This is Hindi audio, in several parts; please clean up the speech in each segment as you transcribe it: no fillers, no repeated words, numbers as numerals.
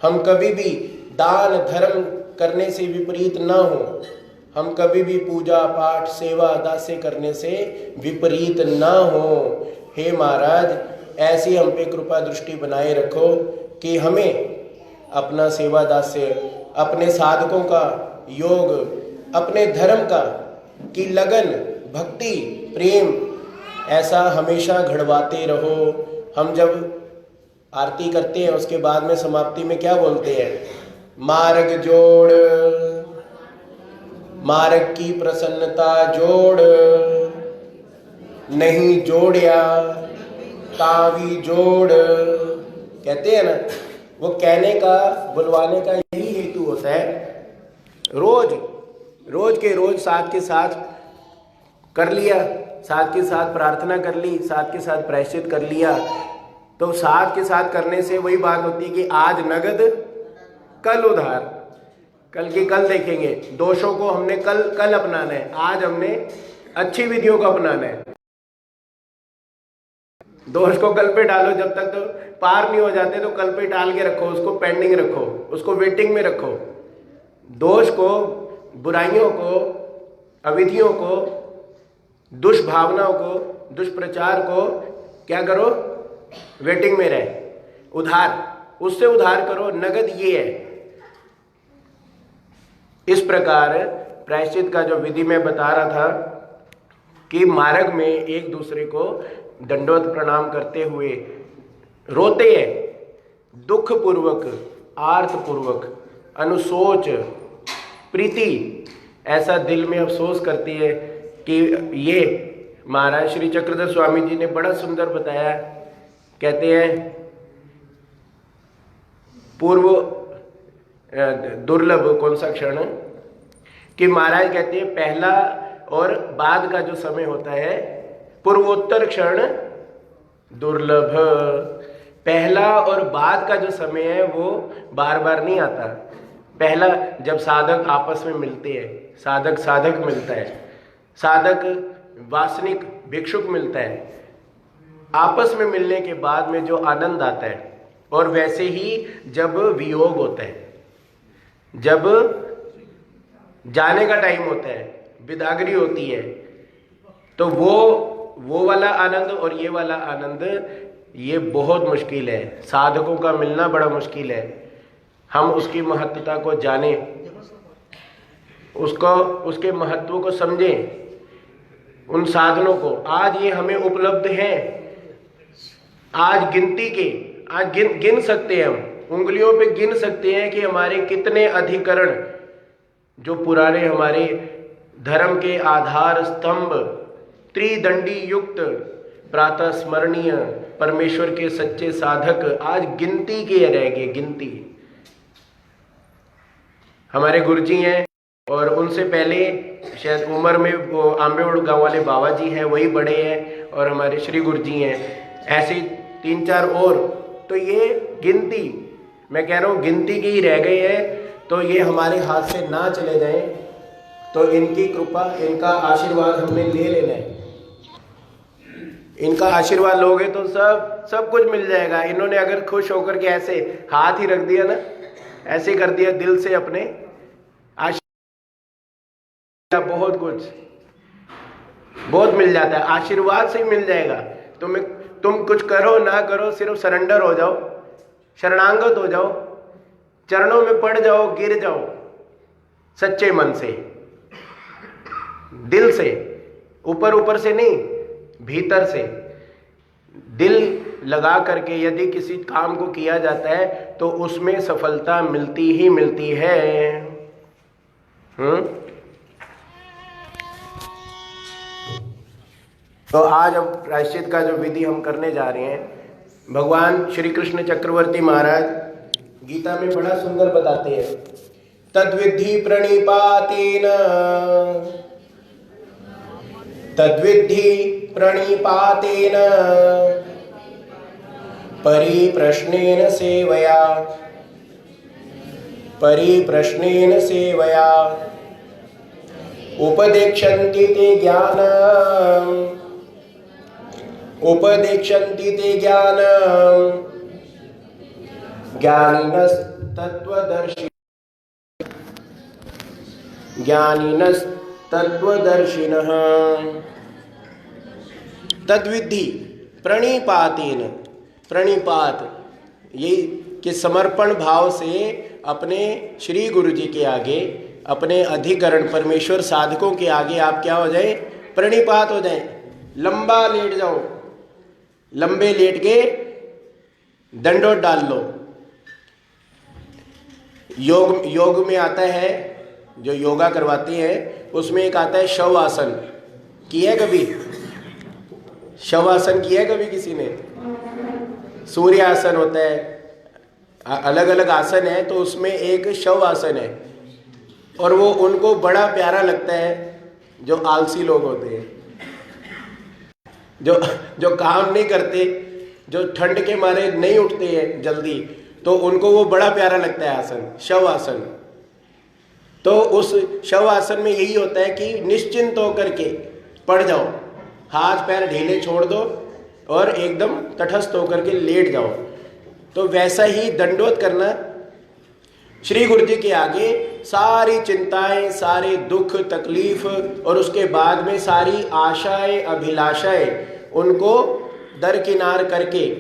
हम कभी भी दान धर्म करने से विपरीत न हो, हम कभी भी पूजा पाठ सेवा दास्य करने से विपरीत न हो। हे महाराज, ऐसी हम पे कृपा दृष्टि बनाए रखो कि हमें अपना सेवा दास्य, अपने साधकों का योग, अपने धर्म का की लगन, भक्ति, प्रेम ऐसा हमेशा घड़वाते रहो। हम जब आरती करते हैं उसके बाद में समाप्ति में क्या बोलते हैं? मार्ग जोड़, मार्ग की प्रसन्नता जोड़, नहीं जोड़िया तावी जोड़, कहते हैं ना। वो कहने का, बुलवाने का यही हेतु होता है। रोज रोज के रोज साथ के साथ कर लिया, साथ के साथ प्रार्थना कर ली, साथ के साथ प्रायश्चित कर लिया, तो साथ के साथ करने से वही बात होती है कि आज नगद कल उधार। कल की कल देखेंगे, दोषों को हमने कल अपनाना है, आज हमने अच्छी विधियों को अपनाना है। दोष को कल पे डालो, जब तक तो पार नहीं हो जाते तो कल पे डाल के रखो, उसको पेंडिंग रखो, उसको वेटिंग में रखो। दोष को, बुराइयों को, अविधियों को, दुष्भावनाओं को, दुष्प्रचार को क्या करो? वेटिंग में रहे, उधार, उससे उधार करो, नगद ये है। इस प्रकार प्रायश्चित का जो विधि मैं बता रहा था कि मार्ग में एक दूसरे को दंडवत प्रणाम करते हुए रोते हैं, दुख पूर्वक, आर्त पूर्वक, अनुशोच, प्रीति, ऐसा दिल में अफसोस करती है कि ये महाराज श्री चक्रधर स्वामी जी ने बड़ा सुंदर बताया। कहते हैं पूर्व दुर्लभ कौन सा क्षण, कि महाराज कहते हैं पहला और बाद का जो समय होता है, पूर्वोत्तर क्षण दुर्लभ। पहला और बाद का जो समय है वो बार बार नहीं आता। पहला जब साधक आपस में मिलते हैं, साधक साधक मिलता है, साधक वासनिक भिक्षुक मिलता है, आपस में मिलने के बाद में जो आनंद आता है, और वैसे ही जब वियोग होता है, जब जाने का टाइम होता है, विदागरी होती है, तो वो वाला आनंद और ये वाला आनंद, ये बहुत मुश्किल है। साधकों का मिलना बड़ा मुश्किल है। हम उसकी महत्वता को जाने, उसको, उसके महत्व को समझें, उन साधनों को। आज ये हमें उपलब्ध है, आज गिनती के, आज गिन सकते हैं, हम उंगलियों पे गिन सकते हैं कि हमारे कितने अधिकरण जो पुराने हमारे धर्म के आधार स्तंभ, त्रिदंडी युक्त, प्रातः स्मरणीय परमेश्वर के सच्चे साधक आज गिनती के रह गए, गिनती। हमारे गुरुजी हैं, और उनसे पहले शायद उम्र में वो आंबेवड़ गांव वाले बाबा जी हैं, वही बड़े हैं, और हमारे श्री गुरुजी हैं, ऐसे 3-4 और। तो ये गिनती, मैं कह रहा हूँ गिनती की ही रह गई है। तो ये हमारे हाथ से ना चले जाएं, तो इनकी कृपा, इनका आशीर्वाद हमने ले लेना है। इनका आशीर्वाद लोगे तो सब कुछ मिल जाएगा। इन्होंने अगर खुश होकर के ऐसे हाथ ही रख दिया ना, ऐसे कर दिया दिल से अपने, आशीर्वाद बहुत कुछ, बहुत मिल जाता है, आशीर्वाद से ही मिल जाएगा। तुम कुछ करो ना करो, सिर्फ सरेंडर हो जाओ, शरणागत हो जाओ, चरणों में पड़ जाओ, गिर जाओ, सच्चे मन से, दिल से, ऊपर ऊपर से नहीं, भीतर से दिल लगा करके यदि किसी काम को किया जाता है तो उसमें सफलता मिलती ही मिलती है। तो आज अब प्रायश्चित का जो विधि हम करने जा रहे हैं, भगवान श्री कृष्ण चक्रवर्ती महाराज गीता में बड़ा सुंदर बताते हैं। तद्विद्धि प्रणिपातेन, तद्विद्धि प्रणिपातेन परिप्रश्नेन सेवया, परिप्रश्नेन सेवया उपदेक्षन्ति ते ज्ञानम्, उपदेक्षन्ति ते ज्ञानम् ज्ञानिनस्तत्त्वदर्शिनः ज्ञानिनस्तत्त्वदर्शिनः तद्विद्धि प्रणिपातेन। प्रणिपात ये कि समर्पण भाव से अपने श्री गुरु जी के आगे, अपने अधिकरण परमेश्वर साधकों के आगे आप क्या हो जाए? प्रणिपात हो जाए। लंबा लेट जाओ, लंबे लेट के दंडोत डाल लो। योग में आता है, जो योगा करवाती है उसमें एक आता है शव आसन। किया है कभी? शव आसन किया है कभी किसी ने? सूर्य आसन होता है, अलग अलग आसन है, तो उसमें एक शव आसन है और वो उनको बड़ा प्यारा लगता है जो आलसी लोग होते हैं, जो काम नहीं करते, जो ठंड के मारे नहीं उठते हैं जल्दी, तो उनको वो बड़ा प्यारा लगता है आसन, शव आसन। तो उस शव आसन में यही होता है कि निश्चिंत होकर के पड़ जाओ, हाथ पैर ढीले छोड़ दो और एकदम तटस्थ होकर के लेट जाओ। तो वैसा ही दंडोत करना, श्री गुरु जी के आगे सारी चिंताएं, सारे दुख तकलीफ और उसके बाद में सारी आशाएं अभिलाषाएं उनको दरकिनार करके,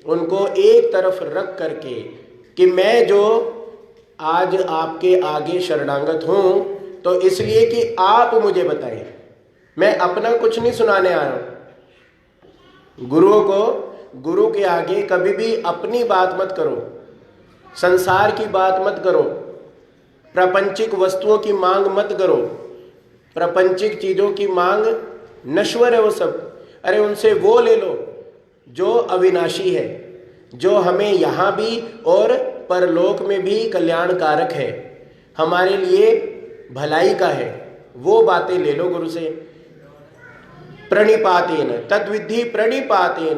उनको एक तरफ रख करके कि मैं जो आज आपके आगे शरणागत हूं तो इसलिए कि आप मुझे बताएं, मैं अपना कुछ नहीं सुनाने आया हूं। गुरुओं को, गुरु के आगे कभी भी अपनी बात मत करो, संसार की बात मत करो, प्रापंचिक वस्तुओं की मांग मत करो। प्रापंचिक चीजों की मांग नश्वर है वो सब। अरे उनसे वो ले लो जो अविनाशी है, जो हमें यहाँ भी और परलोक में भी कल्याणकारक है, हमारे लिए भलाई का है, वो बातें ले लो गुरु से। प्रणिपातेन तद्विद्धि प्रणिपातेन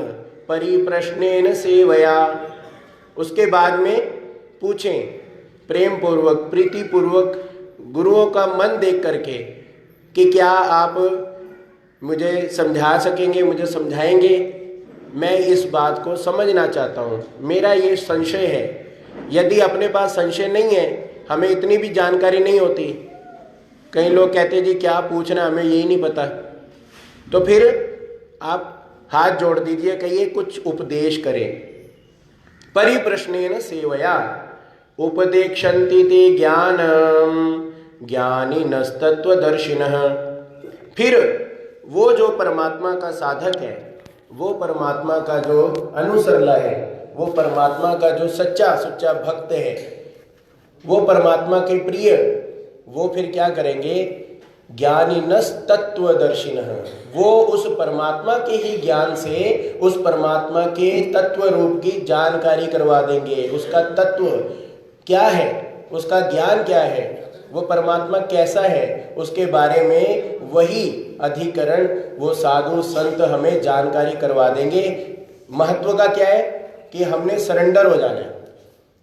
परिप्रश्नेन सेवया। उसके बाद में पूछें प्रेम पूर्वक, प्रीति पूर्वक, गुरुओं का मन देख करके कि क्या आप मुझे समझा सकेंगे, मुझे समझाएंगे, मैं इस बात को समझना चाहता हूँ, मेरा ये संशय है। यदि अपने पास संशय नहीं है, हमें इतनी भी जानकारी नहीं होती, कई लोग कहते हैं जी क्या पूछना, हमें यही नहीं पता, तो फिर आप हाथ जोड़ दीजिए, कहिए कुछ उपदेश करें। परिप्रश्नेन सेवया उपदेक्षन्ति ते ज्ञानम ज्ञानिनस्तत्त्वदर्शिनः। फिर वो जो परमात्मा का साधक है, वो परमात्मा का जो अनुसरला है, वो परमात्मा का जो सच्चा सच्चा भक्त है, वो परमात्मा के प्रिय, वो फिर क्या करेंगे? ज्ञानिनस्तत्त्वदर्शिनः। वो उस परमात्मा के ही ज्ञान से उस परमात्मा के तत्व रूप की जानकारी करवा देंगे। उसका तत्व क्या है, उसका ज्ञान क्या है, वो परमात्मा कैसा है, उसके बारे में वही अधिकरण, वो साधु संत हमें जानकारी करवा देंगे। महत्व का क्या है कि हमने सरेंडर हो जाना है,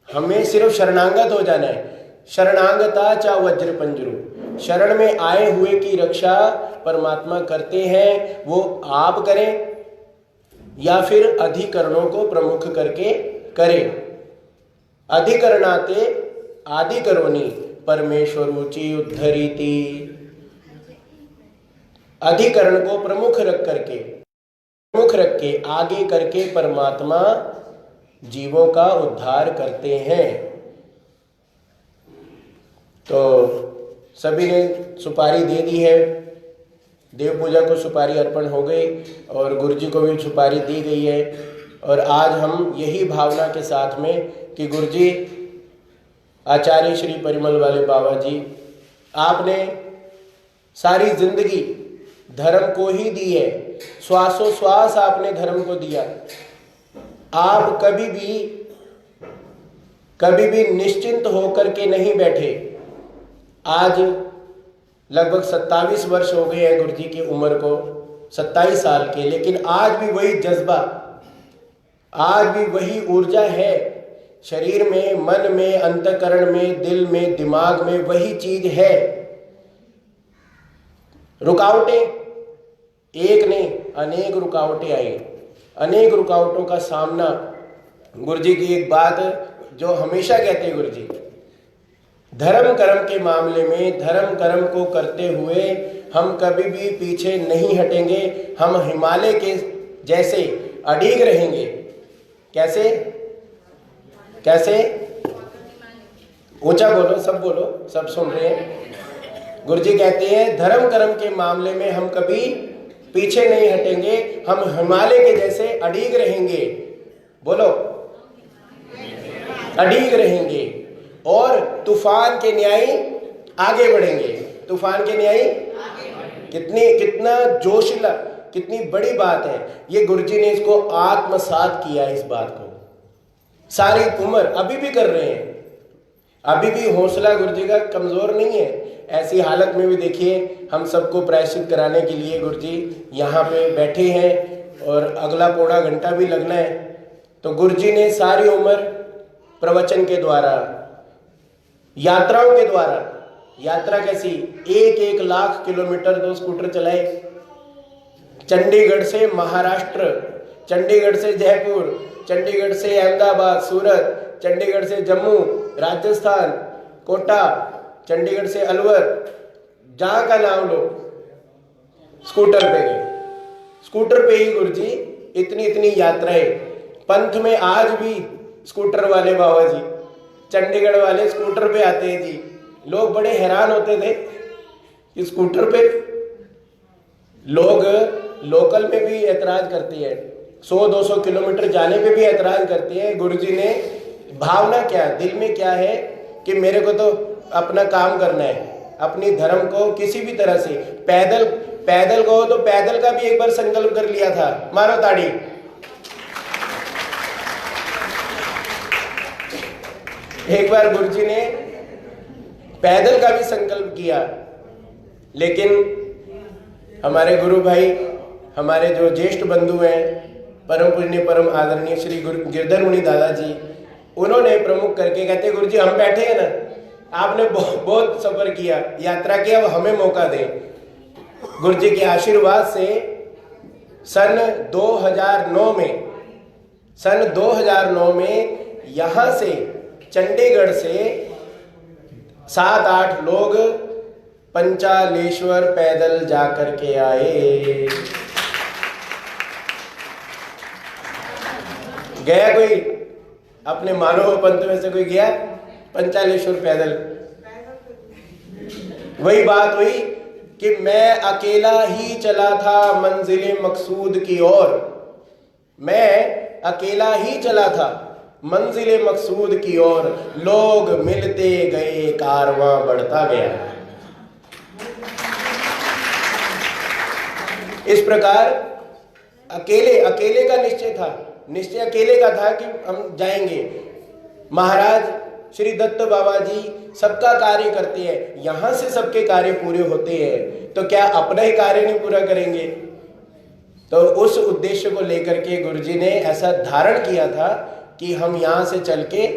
हमें सिर्फ शरणागत हो जाना है। शरणागता चा वज्र पंजरू, शरण में आए हुए की रक्षा परमात्मा करते हैं, वो आप करें या फिर अधिकरणों को प्रमुख करके करें। अधिकरणाते आदि करोनी परमेश्वरूचि उद्धरीति। अधिकरण को प्रमुख रख के आगे करके परमात्मा जीवों का उद्धार करते हैं। तो सभी ने सुपारी दे दी है, देव पूजा को सुपारी अर्पण हो गई और गुरु जी को भी सुपारी दी गई है। और आज हम यही भावना के साथ में कि गुरु जी, आचार्य श्री परिमल वाले बाबा जी, आपने सारी जिंदगी धर्म को ही दी है, श्वासोश्वास आपने धर्म को दिया। आप कभी भी निश्चिंत होकर के नहीं बैठे। आज लगभग 27 वर्ष हो गए हैं गुरु जी की उम्र को, 27 साल के, लेकिन आज भी वही जज्बा, आज भी वही ऊर्जा है शरीर में, मन में, अंतःकरण में, दिल में, दिमाग में, वही चीज है। रुकावटें एक नहीं, अनेक रुकावटें आई, अनेक रुकावटों का सामना। गुरु जी की एक बात जो हमेशा कहते हैं गुरु जी, धर्म कर्म के मामले में धर्म कर्म को करते हुए हम कभी भी पीछे नहीं हटेंगे, हम हिमालय के जैसे अडिग रहेंगे। कैसे कैसे? ऊंचा बोलो, सब सुन रहे हैं। गुरुजी कहते हैं धर्म कर्म के मामले में हम कभी पीछे नहीं हटेंगे, हम हिमालय के जैसे अडिग रहेंगे। बोलो, अडिग रहेंगे और तूफान के न्याय आगे बढ़ेंगे। तूफान के न्याय कितना जोशीला, कितनी बड़ी बात है ये। गुरुजी ने इसको आत्मसात किया, इस बात को सारी उम्र अभी भी कर रहे हैं। अभी भी हौसला गुरुजी का कमजोर नहीं है। ऐसी हालत में भी देखिए, हम सबको प्रायश्चित कराने के लिए गुरुजी यहाँ पे बैठे हैं और अगला पौना घंटा भी लगना है। तो गुरुजी ने सारी उम्र प्रवचन के द्वारा, यात्राओं के द्वारा, यात्रा कैसी, 1 लाख किलोमीटर 2 स्कूटर चलाए। चंडीगढ़ से महाराष्ट्र, चंडीगढ़ से जयपुर, चंडीगढ़ से अहमदाबाद, सूरत, चंडीगढ़ से जम्मू, राजस्थान, कोटा, चंडीगढ़ से अलवर, जहां का नाम लो, स्कूटर पे गए। स्कूटर पे ही गुरुजी इतनी यात्राएं। पंथ में आज भी स्कूटर वाले बाबा जी, चंडीगढ़ वाले स्कूटर पे आते हैं जी। लोग बड़े हैरान होते थे कि स्कूटर पे लोग लोकल में भी ऐतराज करते हैं, 100-200 किलोमीटर जाने पे भी ऐतराज करते हैं। गुरुजी ने भावना क्या, दिल में क्या है कि मेरे को तो अपना काम करना है, अपनी धर्म को किसी भी तरह से, पैदल गो तो पैदल का भी एक बार संकल्प कर लिया था। मारो ताड़ी। एक बार गुरुजी ने पैदल का भी संकल्प किया, लेकिन हमारे गुरु भाई, हमारे जो ज्येष्ठ बंधु हैं, परम पूजनीय परम आदरणीय श्री गुरु गिरधर मुनि दादाजी, उन्होंने प्रमुख करके कहते, गुरुजी हम बैठे हैं ना, आपने बहुत सफर किया, यात्रा किया, अब हमें मौका दें। गुरुजी के आशीर्वाद से सन 2009 में यहाँ से चंडीगढ़ से 7-8 लोग पंचालेश्वर पैदल जाकर के आए। गया कोई अपने मानव पंथ में से कोई गया पंचालेश्वर पैदल? वही बात हुई कि मैं अकेला ही चला था मंजिले मकसूद की ओर, मैं अकेला ही चला था मंजिले मकसूद की ओर, लोग मिलते गए कारवां बढ़ता गया। इस प्रकार अकेले का निश्चय था, निश्चय अकेले का था कि हम जाएंगे। महाराज श्री दत्त बाबा जी सबका कार्य करते हैं, यहां से सबके कार्य पूरे होते हैं, तो क्या अपना ही कार्य नहीं पूरा करेंगे? तो उस उद्देश्य को लेकर के गुरुजी ने ऐसा धारण किया था कि हम यहां से चल के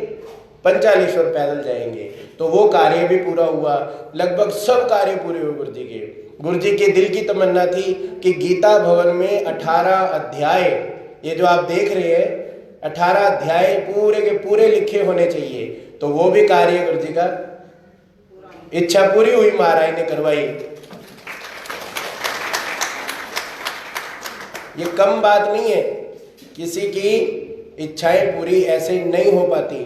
पंचालेश्वर पैदल जाएंगे। तो वो कार्य भी पूरा हुआ, लगभग सब कार्य पूरे हुए गुरुजी के। गुरुजी के दिल की तमन्ना थी कि गीता भवन में 18 अध्याय, ये जो आप देख रहे हैं 18 अध्याय पूरे के पूरे लिखे होने चाहिए। तो वो भी कार्य गुरुजी का इच्छा पूरी हुई, महाराज ने करवाई। ये कम बात नहीं है, किसी की इच्छाएं पूरी ऐसे नहीं हो पाती,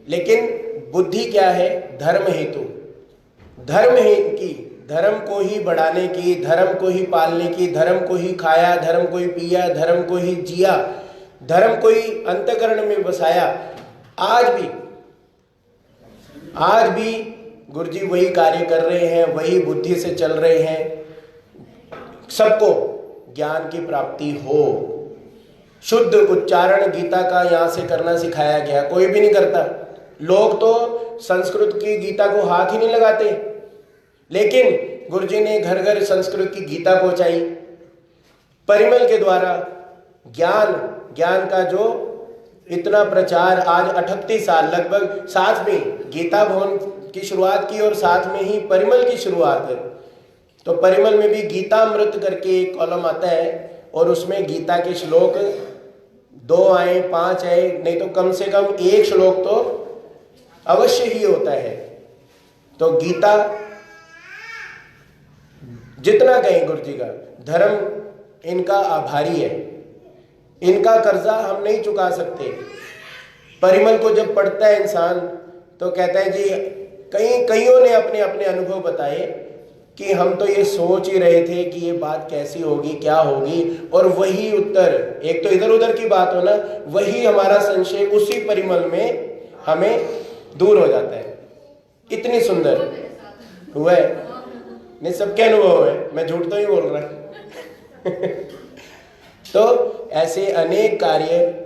लेकिन बुद्धि क्या है? धर्म हेतु, धर्म की, धर्म को ही बढ़ाने की, धर्म को ही पालने की, धर्म को ही खाया, धर्म को ही पिया, धर्म को ही जिया, धर्म को ही अंतःकरण में बसाया। आज भी गुरुजी वही कार्य कर रहे हैं, वही बुद्धि से चल रहे हैं। सबको ज्ञान की प्राप्ति हो, शुद्ध उच्चारण गीता का यहाँ से करना सिखाया गया, कोई भी नहीं करता। लोग तो संस्कृत की गीता को हाथ ही नहीं लगाते, लेकिन गुरुजी ने घर घर संस्कृत की गीता पहुंचाई। परिमल के द्वारा ज्ञान का जो इतना प्रचार, आज 38 साल लगभग, साथ में गीता भवन की शुरुआत की और साथ में ही परिमल की शुरुआत। तो परिमल में भी गीतामृत करके एक कॉलम आता है और उसमें गीता के श्लोक 2 आए, 5 आए, नहीं तो कम से कम एक श्लोक तो अवश्य ही होता है। तो गीता जितना कहें गुरु जी का, धर्म इनका आभारी है, इनका कर्जा हम नहीं चुका सकते। परिमल को जब पढ़ता है इंसान तो कहता है जी, कईयों ने अपने अपने अनुभव बताए कि हम तो ये सोच ही रहे थे कि ये बात कैसी होगी, क्या होगी, और वही उत्तर, एक तो इधर उधर की बात हो ना, वही हमारा संशय उसी परिमल में हमें दूर हो जाता है। इतनी सुंदर हुआ है, नहीं सबके अनुभव है, मैं झूठ तो ही बोल रहा तो ऐसे अनेक कार्य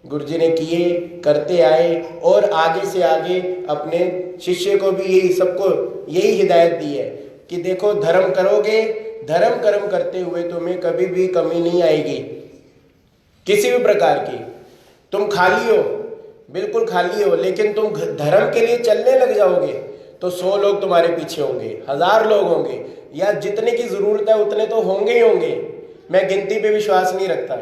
गुरुजी ने किए, करते आए, और आगे से आगे अपने शिष्य को भी यही, सबको यही हिदायत दी है कि देखो, धर्म करोगे, धर्म कर्म करते हुए तुम्हें कभी भी कमी नहीं आएगी किसी भी प्रकार की। तुम खाली हो, बिल्कुल खाली हो, लेकिन तुम धर्म के लिए चलने लग जाओगे तो 100 लोग तुम्हारे पीछे होंगे, 1000 लोग होंगे, या जितने की जरूरत है उतने तो होंगे ही होंगे। मैं गिनती पे विश्वास नहीं रखता,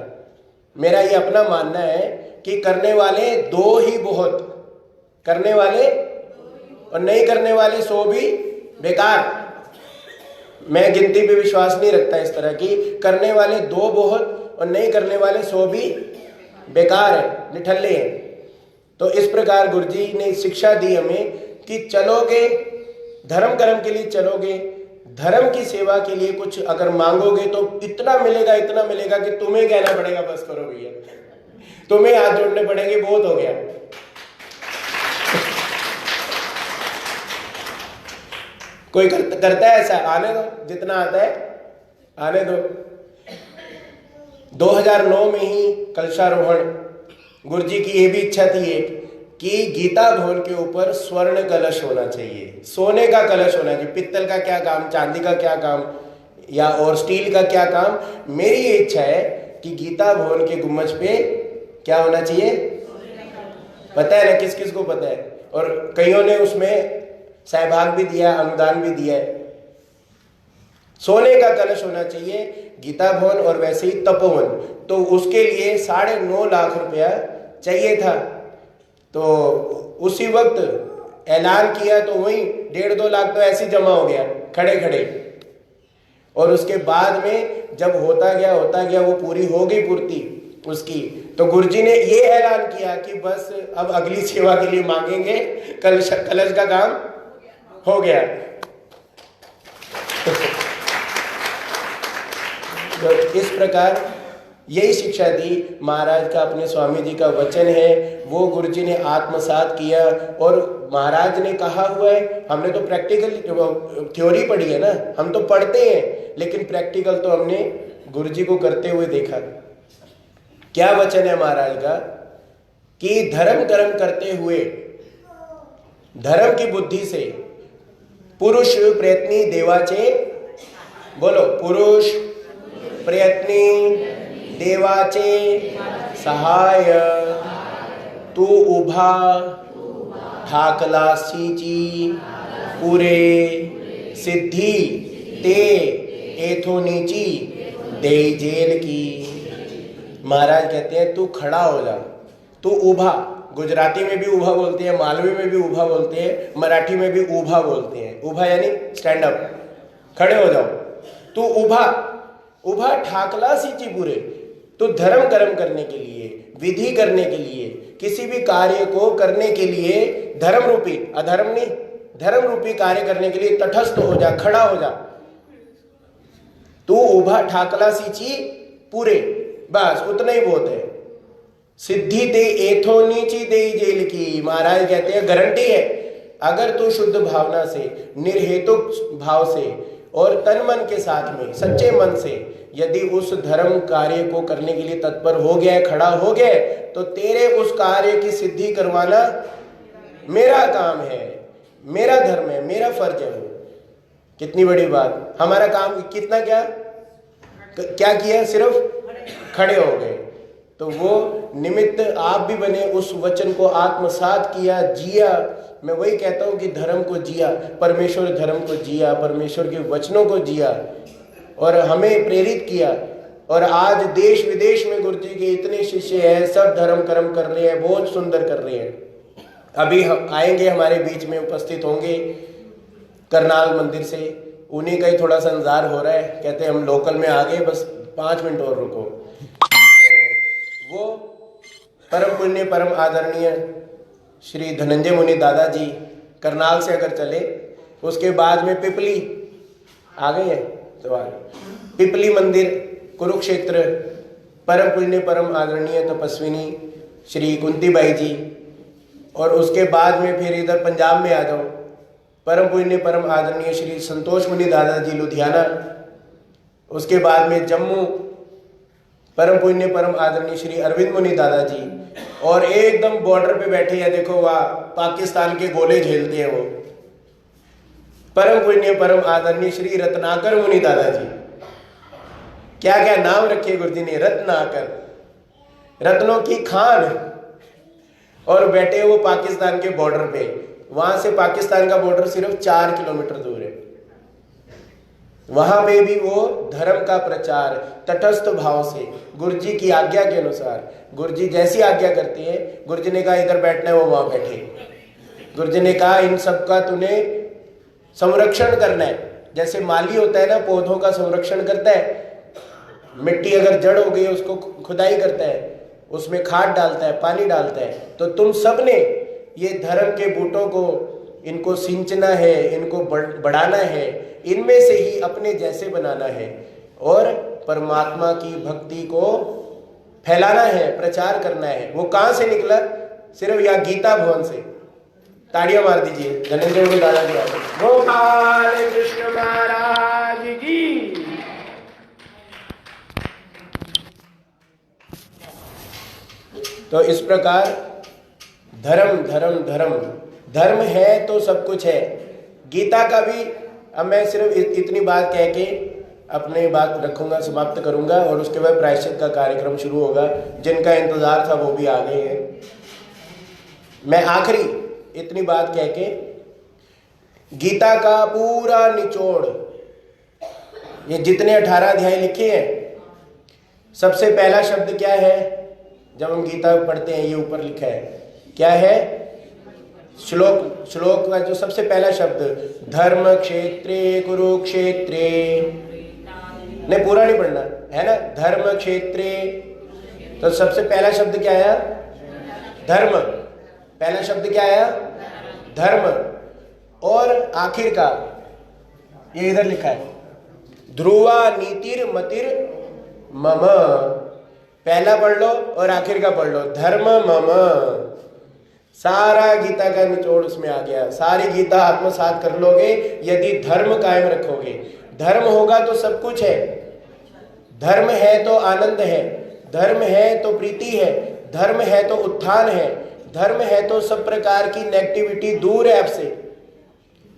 मेरा ये अपना मानना है कि करने वाले 2 ही बहुत, करने वाले और नहीं करने वाले 100 भी बेकार। मैं गिनती पे विश्वास नहीं रखता इस तरह की, करने वाले 2 बहुत और नहीं करने वाले 100 भी बेकार है, निठल्ले हैं। तो इस प्रकार गुरुजी ने शिक्षा दी हमें कि चलोगे, धर्म कर्म के लिए चलोगे, धर्म की सेवा के लिए कुछ अगर मांगोगे तो इतना मिलेगा कि तुम्हें कहना पड़ेगा बस करो भैया, तुम्हें हाथ जोड़ने पड़ेंगे, बहुत हो गया। कोई करता है ऐसा? आने दो, जितना आता है आने दो। 2009 में ही कलशारोहण, गुरुजी की ये भी इच्छा थी एक कि गीता भवन के ऊपर स्वर्ण कलश होना चाहिए, सोने का कलश होना चाहिए। पित्तल का क्या काम, चांदी का क्या काम, या और स्टील का क्या काम। मेरी ये इच्छा है कि गीता भवन के गुम्बज पे क्या होना चाहिए, पता है ना, किस किस को पता है, और कईयों ने उसमें सहभाग भी दिया, अनुदान भी दिया है। सोने का कलश होना चाहिए गीता भवन, और वैसे ही तपोवन, तो उसके लिए 9.5 लाख रुपया चाहिए था। तो उसी वक्त ऐलान किया तो वही 1.5-2 लाख तो ऐसे जमा हो गया खड़े खड़े, और उसके बाद में जब होता गया वो पूरी हो गई पूर्ति उसकी, तो गुरुजी ने ये ऐलान किया कि बस अब अगली सेवा के लिए मांगेंगे, कलश का काम हो गया। तो इस प्रकार यही शिक्षा दी महाराज का, अपने स्वामी जी का वचन है, वो गुरुजी ने आत्मसात किया। और महाराज ने कहा हुआ है, हमने तो प्रैक्टिकल थ्योरी पढ़ी है ना, हम तो पढ़ते हैं, लेकिन प्रैक्टिकल तो हमने गुरुजी को करते हुए देखा। क्या वचन है महाराज का कि धर्म कर्म करते हुए, धर्म की बुद्धि से पुरुष प्रयत्नी देवाचे, बोलो, पुरुष प्रयत्नी देवाचे सहाय, तू उभा ठाकला सीची पूरे, सिद्धि ते एथोनीची दे जेल की। महाराज कहते हैं तू खड़ा हो जा, तू उभा, गुजराती में भी उभा बोलते हैं, मालवी में भी उभा बोलते हैं, मराठी में भी उभा बोलते हैं। उभा यानी स्टैंड अप, खड़े हो जाओ। तू उभा ठाकला सीची पूरे, तो धर्म कर्म करने के लिए, विधि करने के लिए, किसी भी कार्य को करने के लिए, धर्म रूपी, अधर्म नहीं, धर्म रूपी कार्य करने के लिए तटस्थ हो जा, खड़ा हो जा। तू उभा ठाकला सीची पूरे, बस उतना ही बहुत है। सिद्धि ते एथो नीची दे जेल की। महाराज कहते हैं गारंटी है, अगर तू शुद्ध भावना से, निर्हेतुक भाव से और तन मन के साथ में, सच्चे मन से यदि उस धर्म कार्य को करने के लिए तत्पर हो गया, खड़ा हो गया, तो तेरे उस कार्य की सिद्धि करवाना मेरा काम है, मेरा धर्म है, मेरा फर्ज है। कितनी बड़ी बात। हमारा काम कितना, क्या किया, सिर्फ खड़े हो गए। तो वो निमित्त आप भी बने, उस वचन को आत्मसात किया, जिया। मैं वही कहता हूँ कि धर्म को जिया, परमेश्वर धर्म को जिया, परमेश्वर के वचनों को जिया और हमें प्रेरित किया। और आज देश विदेश में गुरु जी के इतने शिष्य हैं, सब धर्म कर्म कर रहे हैं, बहुत सुंदर कर रहे हैं। अभी हम आएंगे, हमारे बीच में उपस्थित होंगे करनाल मंदिर से, उन्हीं का ही थोड़ा सा इंतजार हो रहा है। कहते हैं हम लोकल में आ गए, बस 5 मिनट और रुको। तो वो परम पुण्य परम आदरणीय श्री धनंजय मुनि दादाजी करनाल से अगर चले, उसके बाद में पिपली आ गए हैं तो पिपली मंदिर कुरुक्षेत्र, परम पुण्य परम आदरणीय तपस्विनी श्री कुंती बाई जी, और उसके बाद में फिर इधर पंजाब में आ जाओ, परम पुण्य परम आदरणीय श्री संतोष मुनि दादाजी लुधियाना, उसके बाद में जम्मू परम पुण्य परम आदरणीय श्री अरविंद मुनि दादाजी, और एकदम बॉर्डर पे बैठे हैं, देखो वहाँ पाकिस्तान के गोले झेलते हैं वो परम पुण्य परम आदरणीय श्री रत्नाकर मुनि दादाजी। क्या क्या नाम रखे गुरुजी ने, रत्नाकर, रत्नों की खान, और बैठे वो पाकिस्तान के बॉर्डर पे। वहां से पाकिस्तान का बॉर्डर सिर्फ 4 किलोमीटर दूर है। वहां पे भी वो धर्म का प्रचार तटस्थ भाव से गुरुजी की आज्ञा के अनुसार, गुरुजी जैसी आज्ञा करते हैं, गुरुजी ने कहा इधर बैठना है वो वहां बैठे, गुरुजी ने कहा इन सब का तूने संरक्षण करना है। जैसे माली होता है ना, पौधों का संरक्षण करता है, मिट्टी अगर जड़ हो गई उसको खुदाई करता है, उसमें खाद डालता है, पानी डालता है, तो तुम सब ने ये धर्म के बूटों को, इनको सिंचना है, इनको बढ़ाना है, इनमें से ही अपने जैसे बनाना है और परमात्मा की भक्ति को फैलाना है, प्रचार करना है। वो कहाँ से निकला? सिर्फ यहाँ गीता भवन से। ताड़ियां मार दीजिए धनंजय मुनि दादा जी। गोपाल कृष्ण महाराज की। तो इस प्रकार धर्म धर्म धर्म धर्म है तो सब कुछ है। गीता का भी, अब मैं सिर्फ इतनी बात कह के अपने बात रखूंगा, समाप्त करूंगा, और उसके बाद प्रायश्चित का कार्यक्रम शुरू होगा। जिनका इंतजार था वो भी आ गए हैं। मैं आखिरी इतनी बात कह के, गीता का पूरा निचोड़, ये जितने 18 अध्याय लिखे हैं, सबसे पहला शब्द क्या है? जब हम गीता पढ़ते हैं, ये ऊपर लिखा है, क्या है? श्लोक का जो सबसे पहला शब्द, धर्म क्षेत्रे कुरुक्षेत्रे, नहीं पूरा नहीं पढ़ना है ना, धर्म क्षेत्रे। तो सबसे पहला शब्द क्या आया? धर्म। पहला शब्द क्या आया? धर्म। और आखिर का ये इधर लिखा है, ध्रुवा नीतिर मतिर मम। पहला पढ़ लो और आखिर का पढ़ लो, धर्म मम। सारा गीता का निचोड़ उसमें आ गया। सारी गीता आत्मसात कर लोगे यदि धर्म कायम रखोगे। धर्म होगा तो सब कुछ है। धर्म है तो आनंद है, धर्म है तो प्रीति है, धर्म है तो उत्थान है, धर्म है तो सब प्रकार की नेगेटिविटी दूर है आपसे।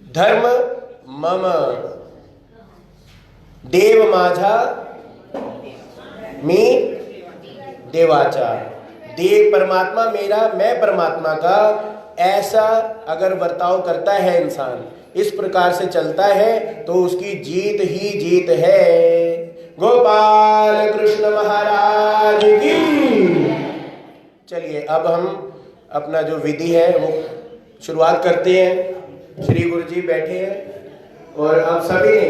धर्म मम। देव माझा मी देवाचा। देव परमात्मा मेरा, मैं परमात्मा का। ऐसा अगर बर्ताव करता है इंसान, इस प्रकार से चलता है, तो उसकी जीत ही जीत है। गोपाल कृष्ण महाराज की। चलिए अब हम अपना जो विधि है वो शुरुआत करते हैं। श्री गुरु जी बैठे हैं और अब सभी ने,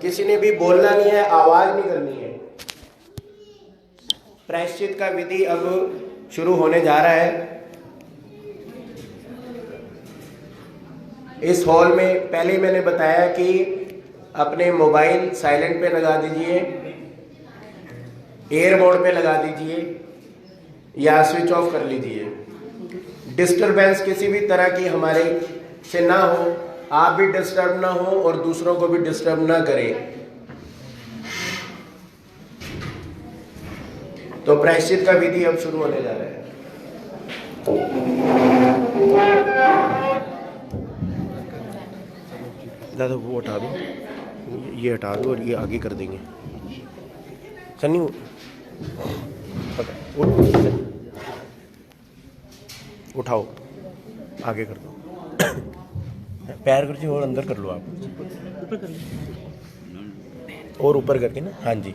किसी ने भी बोलना नहीं है, आवाज नहीं करनी है। प्रायश्चित का विधि अब शुरू होने जा रहा है। इस हॉल में पहले मैंने बताया कि अपने मोबाइल साइलेंट पे लगा दीजिए, एयर मोड पे लगा दीजिए या स्विच ऑफ कर लीजिए। डिस्टरबेंस किसी भी तरह की हमारे से ना हो, आप भी डिस्टर्ब ना हो और दूसरों को भी डिस्टर्ब ना करें। तो प्रायश्चित का विधि अब शुरू होने जा रहा है। दादा वो हटा दो, ये हटा दो और ये आगे कर देंगे। सन्नी उठाओ, आगे कर दो। पैर करके और अंदर कर लो आप, और ऊपर करके ना। हाँ जी।